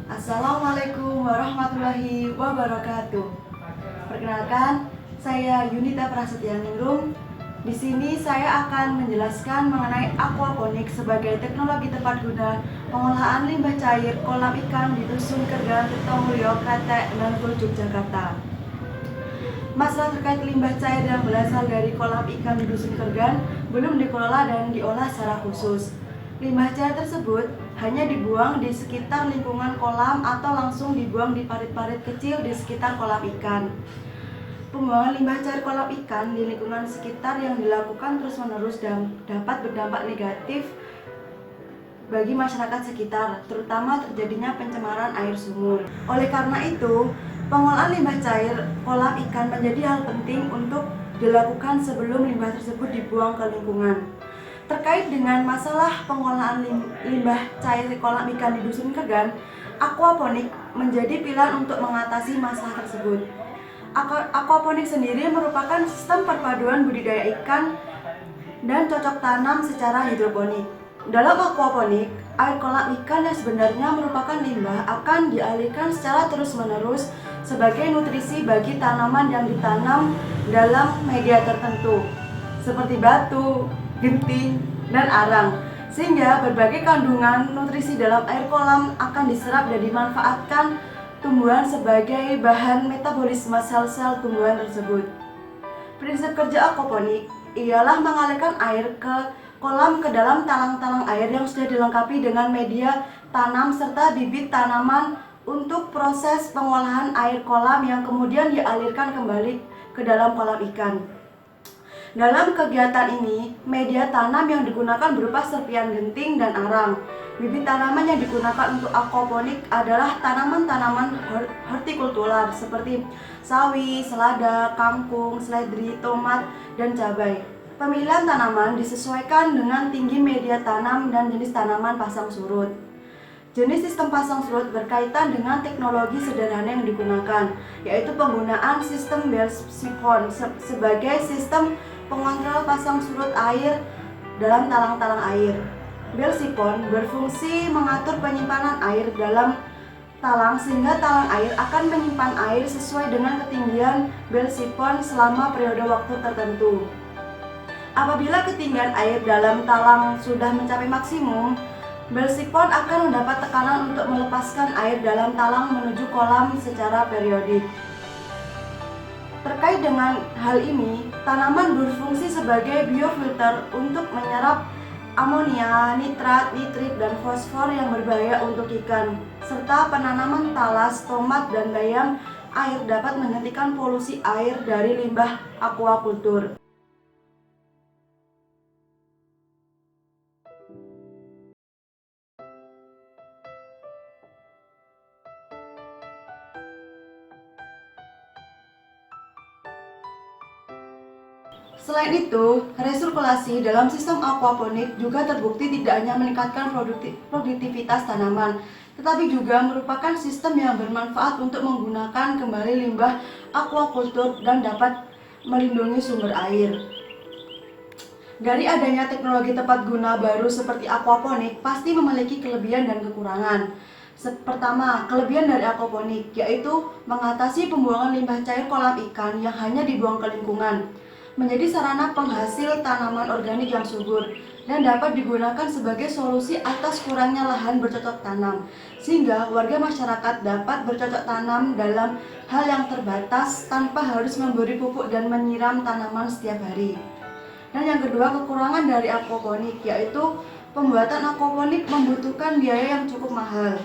Assalamualaikum warahmatullahi wabarakatuh. Perkenalkan, saya Yunita Prasetyaningrum. Di sini saya akan menjelaskan mengenai aquaponik sebagai teknologi tepat guna pengolahan limbah cair kolam ikan di Dusun Kergan, Tirtomulyo, Kretek, Bengkulu, Yogyakarta. Masalah terkait limbah cair yang berasal dari kolam ikan di Dusun Kergan belum dikelola dan diolah secara khusus. Limbah cair tersebut hanya dibuang di sekitar lingkungan kolam atau langsung dibuang di parit-parit kecil di sekitar kolam ikan. Pembuangan limbah cair kolam ikan di lingkungan sekitar yang dilakukan terus-menerus dan dapat berdampak negatif bagi masyarakat sekitar, terutama terjadinya pencemaran air sumur. Oleh karena itu, pengolahan limbah cair kolam ikan menjadi hal penting untuk dilakukan sebelum limbah tersebut dibuang ke lingkungan. Terkait dengan masalah pengolahan limbah cair kolam ikan di Dusun Kergan, aquaponik menjadi pilihan untuk mengatasi masalah tersebut. Aquaponik sendiri merupakan sistem perpaduan budidaya ikan dan cocok tanam secara hidroponik. Dalam aquaponik, air kolam ikan yang sebenarnya merupakan limbah akan dialirkan secara terus-menerus sebagai nutrisi bagi tanaman yang ditanam dalam media tertentu, seperti batu, genting, dan arang, sehingga berbagai kandungan nutrisi dalam air kolam akan diserap dan dimanfaatkan tumbuhan sebagai bahan metabolisme sel-sel tumbuhan tersebut. Prinsip kerja aquaponik ialah mengalirkan air ke kolam ke dalam talang-talang air yang sudah dilengkapi dengan media tanam serta bibit tanaman untuk proses pengolahan air kolam yang kemudian dialirkan kembali ke dalam kolam ikan. Dalam kegiatan ini, media tanam yang digunakan berupa serpian genting dan arang. Bibit tanaman yang digunakan untuk aquaponik adalah tanaman-tanaman hortikultural seperti sawi, selada, kangkung, seledri, tomat, dan cabai. Pemilihan tanaman disesuaikan dengan tinggi media tanam dan jenis tanaman pasang surut. Jenis sistem pasang surut berkaitan dengan teknologi sederhana yang digunakan, yaitu penggunaan sistem bell siphon sebagai sistem pengontrol pasang surut air dalam talang-talang air. Bell siphon berfungsi mengatur penyimpanan air dalam talang sehingga talang air akan menyimpan air sesuai dengan ketinggian bell siphon selama periode waktu tertentu. Apabila ketinggian air dalam talang sudah mencapai maksimum, bell siphon akan mendapat tekanan untuk melepaskan air dalam talang menuju kolam secara periodik. Terkait dengan hal ini, tanaman berfungsi sebagai biofilter untuk menyerap amonia, nitrat, nitrit, dan fosfor yang berbahaya untuk ikan, serta penanaman talas, tomat, dan bayam air dapat menghentikan polusi air dari limbah aquakultur. Selain itu, resirkulasi dalam sistem aquaponik juga terbukti tidak hanya meningkatkan produktivitas tanaman, tetapi juga merupakan sistem yang bermanfaat untuk menggunakan kembali limbah aquakultur dan dapat melindungi sumber air. Dari adanya teknologi tepat guna baru seperti aquaponik pasti memiliki kelebihan dan kekurangan. Pertama, kelebihan dari aquaponik yaitu mengatasi pembuangan limbah cair kolam ikan yang hanya dibuang ke lingkungan, menjadi sarana penghasil tanaman organik yang subur dan dapat digunakan sebagai solusi atas kurangnya lahan bercocok tanam, sehingga warga masyarakat dapat bercocok tanam dalam hal yang terbatas tanpa harus memberi pupuk dan menyiram tanaman setiap hari. Dan yang kedua, kekurangan dari aquaponik yaitu pembuatan aquaponik membutuhkan biaya yang cukup mahal,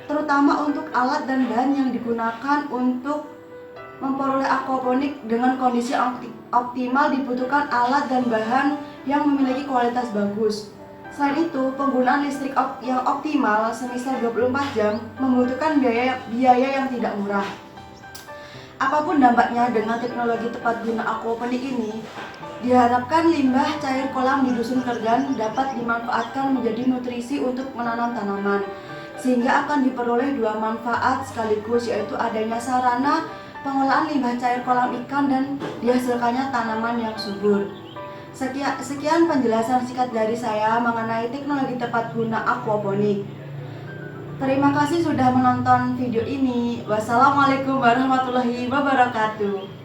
terutama untuk alat dan bahan yang digunakan untuk memperoleh aquaponik dengan kondisi optimal dibutuhkan alat dan bahan yang memiliki kualitas bagus. Selain itu, penggunaan listrik yang optimal semisal 24 jam membutuhkan biaya yang tidak murah. Apapun dampaknya dengan teknologi tepat guna aquaponik ini, diharapkan limbah cair kolam di Dusun Kergan dapat dimanfaatkan menjadi nutrisi untuk menanam tanaman, sehingga akan diperoleh dua manfaat sekaligus, yaitu adanya sarana pengolahan limbah cair kolam ikan dan dihasilkannya tanaman yang subur. Sekian penjelasan singkat dari saya mengenai teknologi tepat guna aquaponik. Terima kasih sudah menonton video ini. Wassalamualaikum warahmatullahi wabarakatuh.